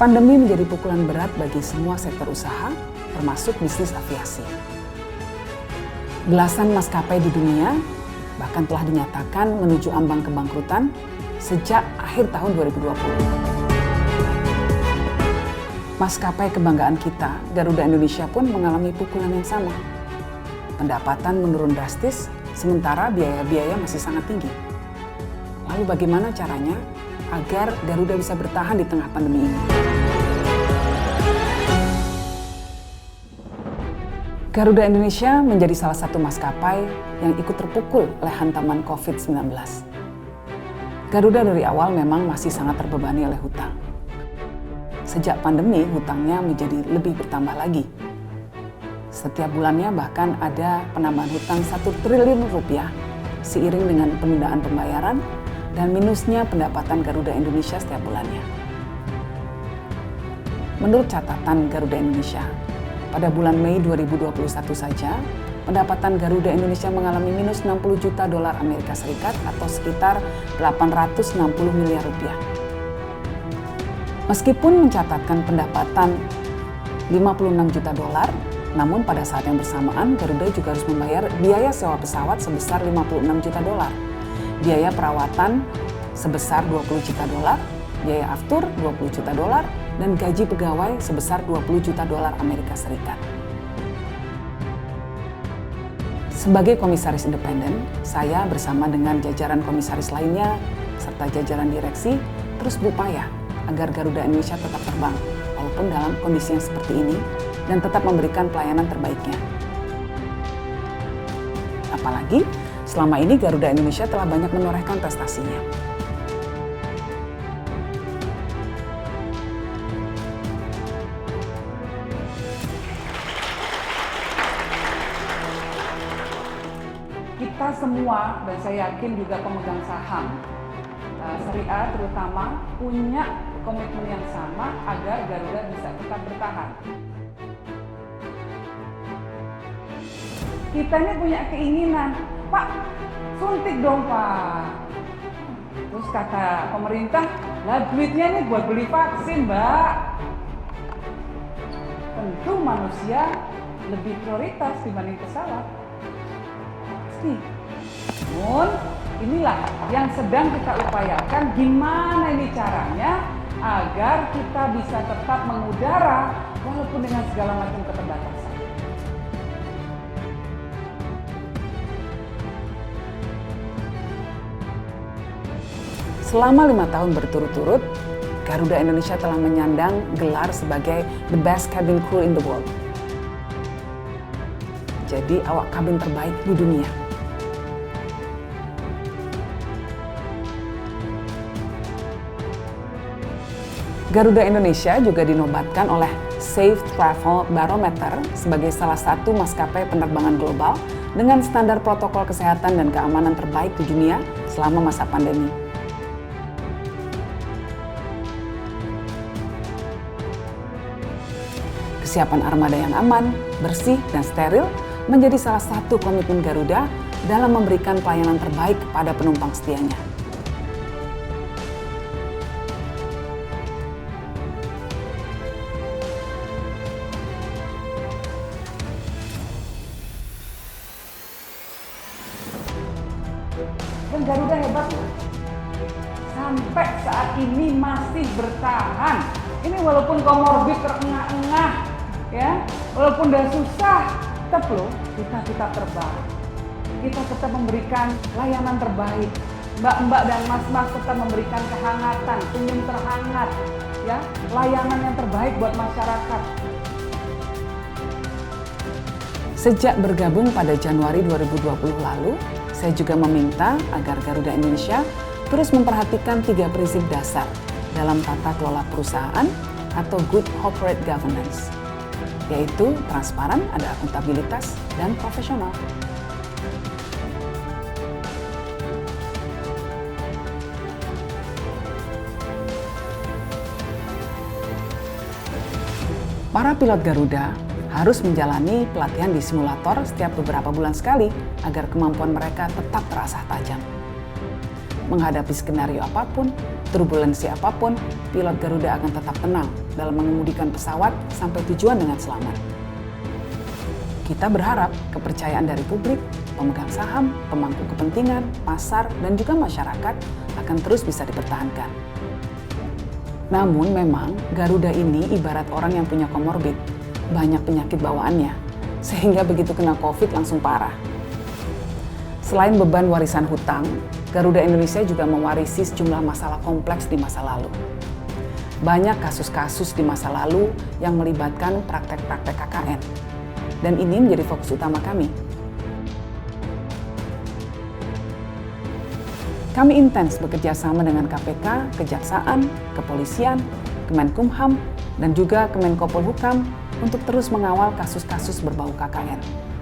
Pandemi menjadi pukulan berat bagi semua sektor usaha, termasuk bisnis aviasi. Belasan maskapai di dunia bahkan telah dinyatakan menuju ambang kebangkrutan sejak akhir tahun 2020. Maskapai kebanggaan kita, Garuda Indonesia pun mengalami pukulan yang sama. Pendapatan menurun drastis, sementara biaya-biaya masih sangat tinggi. Lalu bagaimana caranya agar Garuda bisa bertahan di tengah pandemi ini? Garuda Indonesia menjadi salah satu maskapai yang ikut terpukul oleh hantaman COVID-19. Garuda dari awal memang masih sangat terbebani oleh hutang. Sejak pandemi, hutangnya menjadi lebih bertambah lagi. Setiap bulannya bahkan ada penambahan hutang 1 triliun rupiah seiring dengan penundaan pembayaran dan minusnya pendapatan Garuda Indonesia setiap bulannya. Menurut catatan Garuda Indonesia, pada bulan Mei 2021 saja, pendapatan Garuda Indonesia mengalami minus 60 juta dolar Amerika Serikat atau sekitar 860 miliar rupiah. Meskipun mencatatkan pendapatan 56 juta dolar, namun pada saat yang bersamaan Garuda juga harus membayar biaya sewa pesawat sebesar 56 juta dolar, biaya perawatan sebesar 20 juta dolar, biaya aftur 20 juta dolar, dan gaji pegawai sebesar 20 juta dolar Amerika Serikat. Sebagai komisaris independen, saya bersama dengan jajaran komisaris lainnya serta jajaran direksi terus berupaya agar Garuda Indonesia tetap terbang walaupun dalam kondisi yang seperti ini dan tetap memberikan pelayanan terbaiknya. Apalagi selama ini Garuda Indonesia telah banyak menorehkan prestasinya. Kita semua, dan saya yakin juga pemegang saham syariah terutama, punya komitmen yang sama agar Garuda bisa tetap bertahan. Kita ini punya keinginan, Pak, suntik dong Pak. Terus kata pemerintah, lah duitnya ini buat beli vaksin Mbak. Tentu manusia lebih prioritas dibanding pesawat. Namun inilah yang sedang kita upayakan, gimana ini caranya agar kita bisa tetap mengudara walaupun dengan segala macam keterbatasan. Selama 5 tahun berturut-turut, Garuda Indonesia telah menyandang gelar sebagai the best cabin crew in the world. Jadi awak kabin terbaik di dunia. Garuda Indonesia juga dinobatkan oleh Safe Travel Barometer sebagai salah satu maskapai penerbangan global dengan standar protokol kesehatan dan keamanan terbaik di dunia selama masa pandemi. Kesiapan armada yang aman, bersih, dan steril menjadi salah satu komitmen Garuda dalam memberikan pelayanan terbaik kepada penumpang setianya. Dan Garuda hebat loh. Sampai saat ini masih bertahan. Ini walaupun komorbid terengah-engah, ya, walaupun udah susah, tetap loh kita terbang. Kita tetap memberikan layanan terbaik. Mbak-mbak dan mas-mas tetap memberikan kehangatan, senyum terhangat, ya, layanan yang terbaik buat masyarakat. Sejak bergabung pada Januari 2020 lalu, saya juga meminta agar Garuda Indonesia terus memperhatikan 3 prinsip dasar dalam tata kelola perusahaan atau good corporate governance, yaitu transparan, ada akuntabilitas, dan profesional. Para pilot Garuda harus menjalani pelatihan di simulator setiap beberapa bulan sekali agar kemampuan mereka tetap terasah tajam. Menghadapi skenario apapun, turbulensi apapun, pilot Garuda akan tetap tenang dalam mengemudikan pesawat sampai tujuan dengan selamat. Kita berharap kepercayaan dari publik, pemegang saham, pemangku kepentingan, pasar, dan juga masyarakat akan terus bisa dipertahankan. Namun memang Garuda ini ibarat orang yang punya komorbid, banyak penyakit bawaannya, sehingga begitu kena COVID langsung parah. Selain beban warisan hutang, Garuda Indonesia juga mewarisi sejumlah masalah kompleks di masa lalu. Banyak kasus-kasus di masa lalu yang melibatkan praktek-praktek KKN. Dan ini menjadi fokus utama kami. Kami intens bekerja sama dengan KPK, Kejaksaan, Kepolisian, Kemenkumham, dan juga Kemenko Polhukam untuk terus mengawal kasus-kasus berbau KKN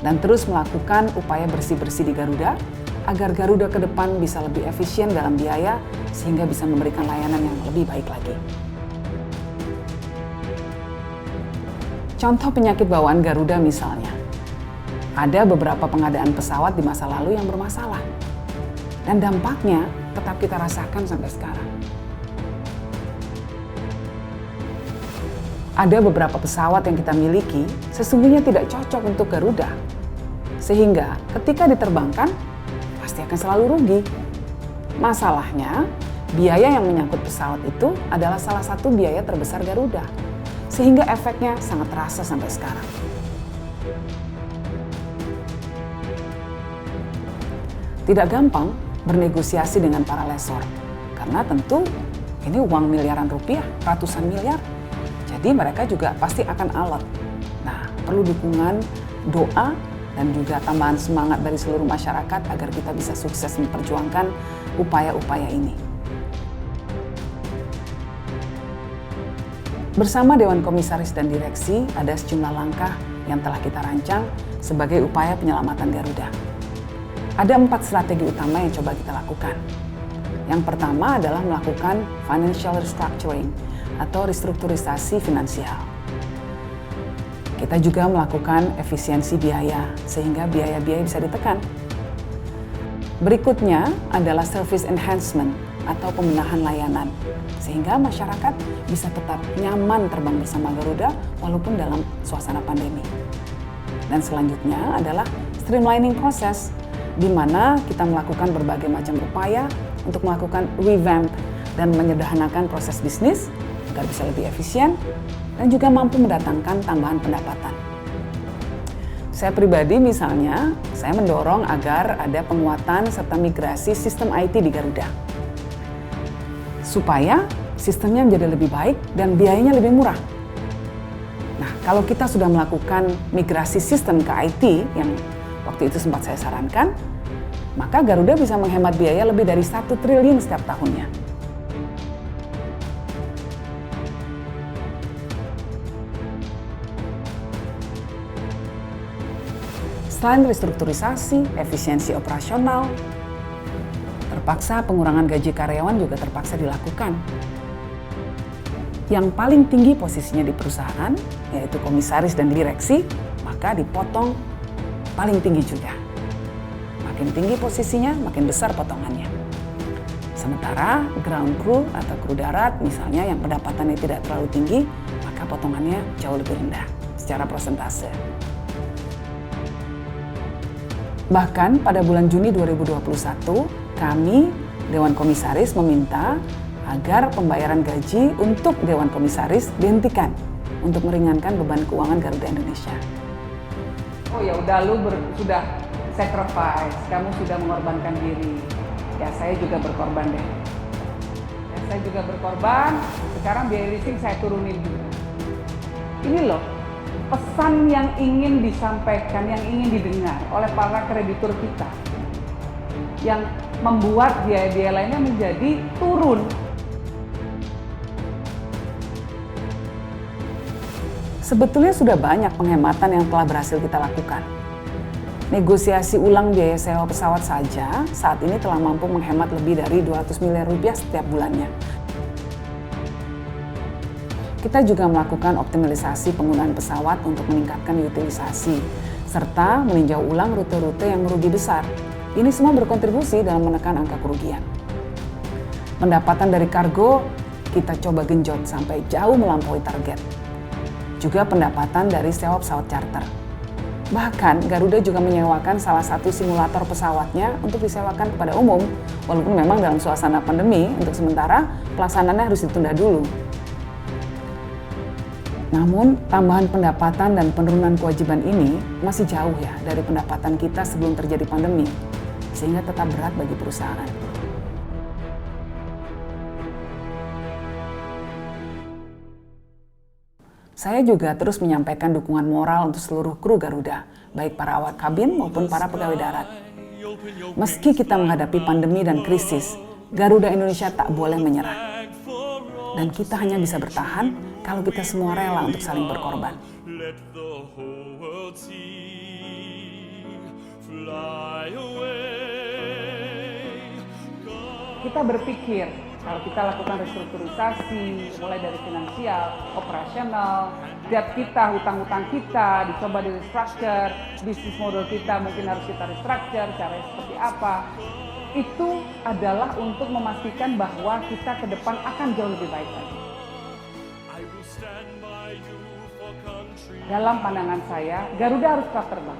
dan terus melakukan upaya bersih-bersih di Garuda agar Garuda ke depan bisa lebih efisien dalam biaya sehingga bisa memberikan layanan yang lebih baik lagi. Contoh penyakit bawaan Garuda misalnya, ada beberapa pengadaan pesawat di masa lalu yang bermasalah. Dan dampaknya tetap kita rasakan sampai sekarang. Ada beberapa pesawat yang kita miliki sesungguhnya tidak cocok untuk Garuda. Sehingga ketika diterbangkan, pasti akan selalu rugi. Masalahnya, biaya yang menyangkut pesawat itu adalah salah satu biaya terbesar Garuda. Sehingga efeknya sangat terasa sampai sekarang. Tidak gampang bernegosiasi dengan para lessor, karena tentu ini uang miliaran rupiah, ratusan miliar. Jadi mereka juga pasti akan alot. Nah, perlu dukungan, doa, dan juga tambahan semangat dari seluruh masyarakat agar kita bisa sukses memperjuangkan upaya-upaya ini. Bersama Dewan Komisaris dan Direksi, ada sejumlah langkah yang telah kita rancang sebagai upaya penyelamatan Garuda. Ada 4 strategi utama yang coba kita lakukan. Yang pertama adalah melakukan financial restructuring atau restrukturisasi finansial. Kita juga melakukan efisiensi biaya sehingga biaya-biaya bisa ditekan. Berikutnya adalah service enhancement atau pembenahan layanan sehingga masyarakat bisa tetap nyaman terbang bersama Garuda walaupun dalam suasana pandemi. Dan selanjutnya adalah streamlining proses di mana kita melakukan berbagai macam upaya untuk melakukan revamp dan menyederhanakan proses bisnis agar bisa lebih efisien dan juga mampu mendatangkan tambahan pendapatan. Saya pribadi misalnya, saya mendorong agar ada penguatan serta migrasi sistem IT di Garuda. Supaya sistemnya menjadi lebih baik dan biayanya lebih murah. Nah, kalau kita sudah melakukan migrasi sistem ke IT yang waktu itu sempat saya sarankan, maka Garuda bisa menghemat biaya lebih dari 1 triliun setiap tahunnya. Selain restrukturisasi, efisiensi operasional, terpaksa pengurangan gaji karyawan juga terpaksa dilakukan. Yang paling tinggi posisinya di perusahaan, yaitu komisaris dan direksi, maka dipotong paling tinggi juga. Makin tinggi posisinya, makin besar potongannya. Sementara ground crew atau kru darat misalnya yang pendapatannya tidak terlalu tinggi, maka potongannya jauh lebih rendah secara persentase. Bahkan pada bulan Juni 2021, kami Dewan Komisaris meminta agar pembayaran gaji untuk Dewan Komisaris dihentikan untuk meringankan beban keuangan Garuda Indonesia. Oh ya udah, sudah sacrifice, kamu sudah mengorbankan diri. Ya saya juga berkorban deh. Ya saya juga berkorban, sekarang biaya leasing saya turunin juga. Ini loh, pesan yang ingin disampaikan, yang ingin didengar oleh para kreditur kita. Yang membuat biaya-biaya lainnya menjadi turun. Sebetulnya sudah banyak penghematan yang telah berhasil kita lakukan. Negosiasi ulang biaya sewa pesawat saja saat ini telah mampu menghemat lebih dari 200 miliar rupiah setiap bulannya. Kita juga melakukan optimalisasi penggunaan pesawat untuk meningkatkan utilisasi, serta meninjau ulang rute-rute yang merugi besar. Ini semua berkontribusi dalam menekan angka kerugian. Pendapatan dari kargo kita coba genjot sampai jauh melampaui target. Juga pendapatan dari sewa pesawat charter. Bahkan Garuda juga menyewakan salah satu simulator pesawatnya untuk disewakan kepada umum, walaupun memang dalam suasana pandemi, untuk sementara pelaksanaannya harus ditunda dulu. Namun, tambahan pendapatan dan penurunan kewajiban ini masih jauh ya dari pendapatan kita sebelum terjadi pandemi, sehingga tetap berat bagi perusahaan. Saya juga terus menyampaikan dukungan moral untuk seluruh kru Garuda, baik para awak kabin maupun para pegawai darat. Meski kita menghadapi pandemi dan krisis, Garuda Indonesia tak boleh menyerah. Dan kita hanya bisa bertahan kalau kita semua rela untuk saling berkorban. Kita berpikir kalau kita lakukan restrukturisasi, mulai dari finansial, operasional, debt kita, hutang-hutang kita, dicoba di restructure, bisnis model kita mungkin harus kita restructure, caranya seperti apa. Itu adalah untuk memastikan bahwa kita ke depan akan jauh lebih baik lagi. Dalam pandangan saya, Garuda harus tetap terbang.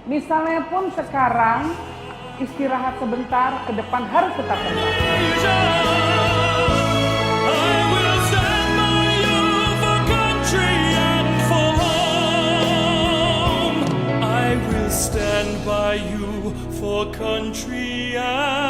Misalnya pun sekarang istirahat sebentar, ke depan harus tetap terbang. Stand by you for country and